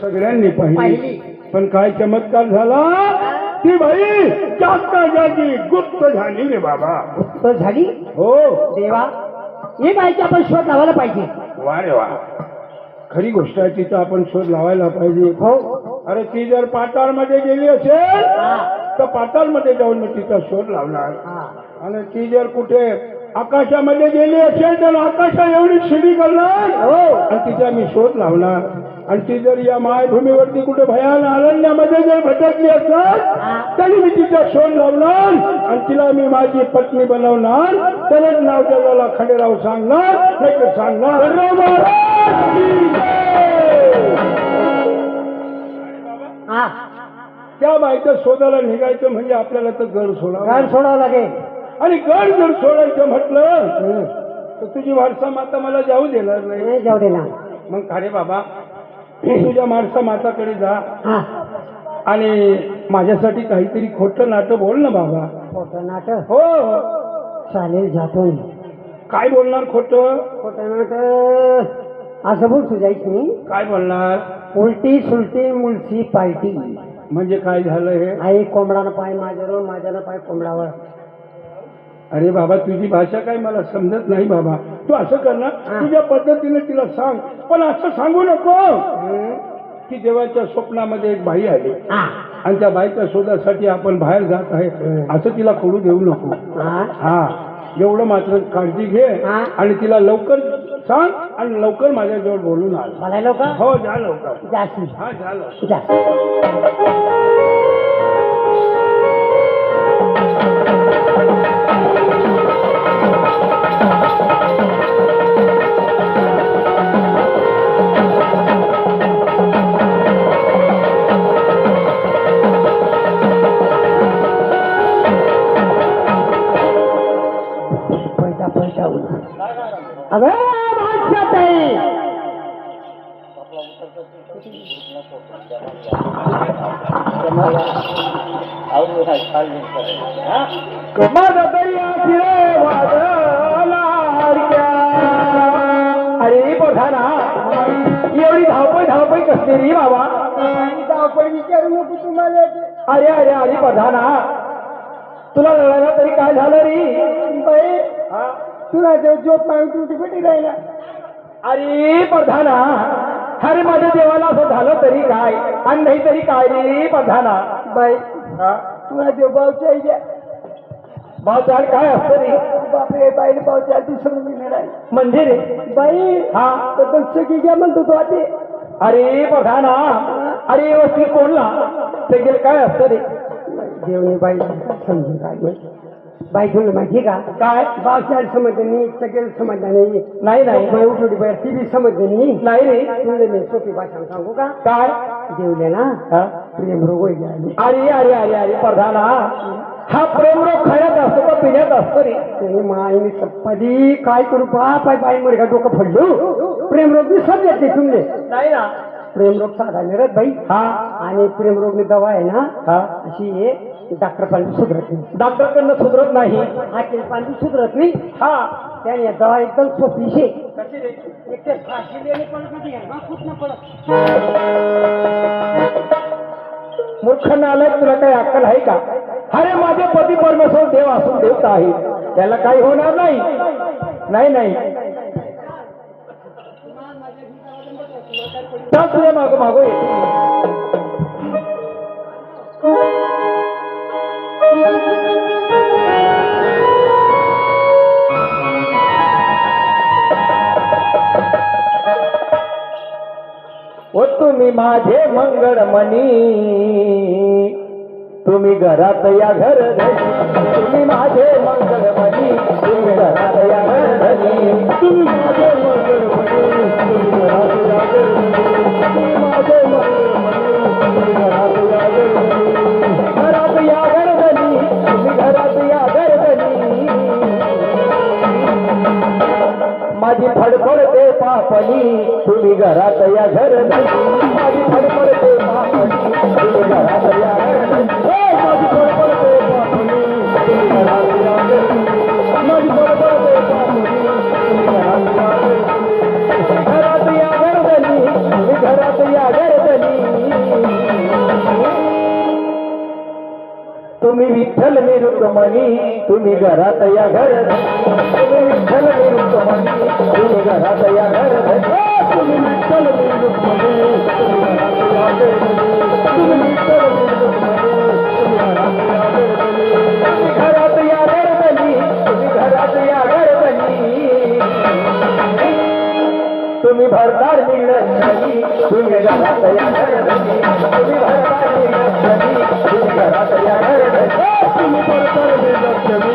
सगळ्यांनी पाहिली, पण काय चमत्कार झाला, ती बाई जास्त जागी गुप्त झाली रे बाबा. गुप्त झाली? हो देवा, ही बाईची आपण शोध लावायला पाहिजे. वा रे वा, खरी गोष्ट आहे, तिचा आपण शोध लावायला पाहिजे. हो. अरे ती जर पाताळमध्ये गेली असेल तर पाताळमध्ये जाऊन मी तिचा शोध लावणार. आणि ती जर कुठे आकाशामध्ये गेली असेल तर आकाशा एवढी शिडी करणार. हो. आणि तिचा मी शोध लावणार. आणि ती जर या मायभूमीवरती कुठे भयान अरण्यामध्ये जर भटकली असेल तरी मी तिचा शोध लावणार आणि तिला मी माझी पत्नी बनवणार. तरच नाव जगाला खंडेराव सांगणार, नाही तर सांगणार त्या बाईच्या शोधाला निघायचं म्हणजे आपल्याला तर गड सोडावं लागेल. आणि गड जर सोडायचं म्हटलं तर तुझी वारसा माता मला जाऊ देणार नाही. जाऊ दे ना. मग अरे बाबा, तू तुझ्या माणसा माताकडे जा आणि माझ्यासाठी काहीतरी खोटं नाटं बोल ना बाबा. खोटं नाटक? हो चालेल, जातो. काय बोलणार खोटं? खोटं नाटक असं बोल तुझ्याच मी. काय बोलणार? उलटी सुलटी मुलसी पालटी. म्हणजे काय झालं हे? आई कोंबडानं पाय माझ्यावर, माझ्यानं पाय कोंबडावर. अरे बाबा, तुझी भाषा काय मला समजत नाही बाबा. तू असं कर ना, तुझ्या पद्धतीने तिला सांग, पण असं सांगू नको की देवाच्या स्वप्नामध्ये एक बाई आली आणि त्या बाईच्या शोधासाठी आपण बाहेर जात आहे असं तिला कळू देऊ नको. हा, एवढं मात्र काळजी घे आणि तिला लवकर सांग आणि लवकर माझ्याजवळ बोलून आल. मला लवकर? हो, जा लवकर. जास्त. हा, झालं. अगं भाषाताई, अरे बघा ना, एवढी धावपळ धावपळ कसली रे बाबा? धावपळ विचारू नको तुम्हाला. अरे अरे अरे प्रधाना, तुला लढायला तरी काय झालं रे बाई? तुला जो पाणी तुझी कुठे राहिला? अरे प्रधाना, अरे माझ्या देवाला असं झालं तरी काय आणि नाही तरी काय रे प्रधाना? बाई, तुला जो भाव चाहिए भावचाल काय असतं रे? बापरे, बाईने भाव चालती समजून नाही म्हणजे रे बाई. हा, तर दक्ष की घ्या म्हणतो तो आते. अरे प्रधाना, अरे व्यवस्थित कोणला ते गेल काय असतं रे? देवने बाई समजून काय बाई तुला माहिती का? काय भावचाल समजलं नाही, सगळं समजलं नाही. नाही नाही बाई उठवली बाहेर ती बी समजलं नाही. नाही रे. तुला मी सोपी भाषा सांगू का? काय देवले ना प्रेम रोग आले. अरे अरे अरे अरे प्रधाना, हा प्रेमरोग खाण्यात असतो का पिण्यात असतो रे? त्याने माईने चप्पादी काय करू पाय बाई मध्ये का डोकं फडलो. प्रेमरोग मी समजत नाही तुमले. नाही ना. प्रेमरोग साधा मिळत बाई. हा, आणि प्रेमरोग दवा आहे ना, हा, अशी हे डॉक्टर पाणी सुधरत नाही. डॉक्टरकडनं सुधरत नाही. हाकेल पाणी सुधरत नाही. हा, त्याने दवा एकदम सोपी शे. कशी रे? एक तर फाशी देणे पडत नाही, खूप न पडत. मूर्ख नालायक, तुला काही अक्कल आहे का? अरे माझे पती परमेश्वर देव असून देवता आहे, त्याला काही होणार नाही. नाही नाही, तुझ्या मागो मागो येतो. ओ तुम्ही माझे मंगळमणी, तुम्ही घरात या घर धनी. तुम्ही माझे मंगळमणी, तुम्ही घरात या घर धनी. तुम्ही माझे मंगळमणी, तुम्ही घरात या घर धनी. तुम्ही माझे मंगळमणी, तुम्ही घरात या घर धनी. घरात या घर धनी, तुम्ही घरात या घर धनी. माझी फडफडते पापणी, तुम्ही घरात या घर धनी. माझी फडफडते पापणी, तुम्ही घरात या घर धनी. माझी फडफडते पापणी, तुम्ही घरात या घर धनी. माझी फडफडते पापणी, तुम्ही घरात या घर धनी. घरात या घर धनी, तुम्ही घरात या घर धनी. तुम्ही विठ्ठल मी रुक्मणी तुम्ही घरात या घर तुम्ही विठ्ठल मी रुक्मणी तुम्ही घरात या घर तुम्ही विठ्ठल मी रुक्मणी तुम्ही घरात या घर तुम्ही विठ्ठल मी रुक्मणी तुम्ही घरात या घर तुम्ही घरात या घर तुम्ही भरदार मिळणी तुम्ही घरात या घर तुम्ही भरदार मिळणी तुम्ही घरात या घर तुम्ही भरदार मिळणी